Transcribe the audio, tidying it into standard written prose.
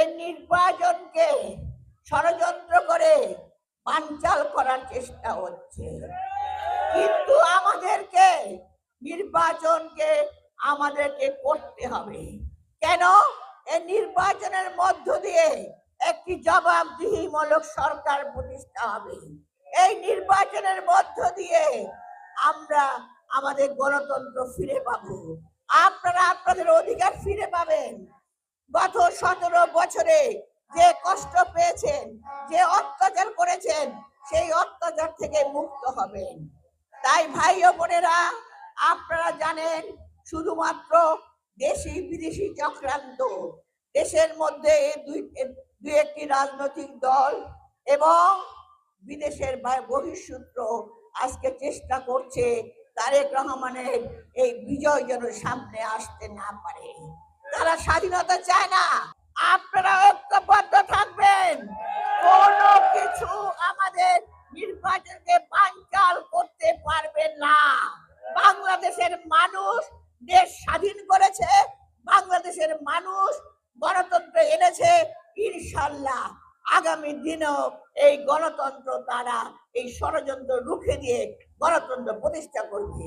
এই নির্বাচনকে ষড়যন্ত্র করে বানচাল করার চেষ্টা হচ্ছে। কিন্তু আমাদেরকে করতে হবে। কেন? এই নির্বাচনের মধ্য দিয়ে একটি জবাবদিহিমূলক সরকার প্রতিষ্ঠা হবে। এই নির্বাচনের মধ্য দিয়ে আমরা আমাদের গণতন্ত্র ফিরে পাবো। আপনারা আপনাদের অধিকার ফিরে পাবেন। গত 17 বছরে যে কষ্ট পেয়েছেন, যে অত্যাচার করেছেন, সেই অত্যাচার থেকে মুক্ত হবেন। তাই ভাই ও বোনেরা, আপনারা জানেন শুধুমাত্র দেশি বিদেশি চক্রান্ত, দেশের মধ্যে দুই একটি রাজনৈতিক দল এবং বিদেশের বহিঃসূত্র আজকে চেষ্টা করছে তারেক রহমানের এই বিজয় যেন সামনে আসতে না পারে। তারা স্বাধীনতা চায় না। আপনারা ঐক্যবদ্ধ থাকবেন। কোনো কিছু আমাদের নির্বাচনকে বানচাল করতে পারবে না। বাংলাদেশের মানুষ দেশ স্বাধীন করেছে, বাংলাদেশের মানুষ গণতন্ত্র এনেছে। ইনশাআল্লাহ আগামী দিনেও এই গণতন্ত্র তারা এই ষড়যন্ত্র রুখে দিয়ে গণতন্ত্র প্রতিষ্ঠা করবে।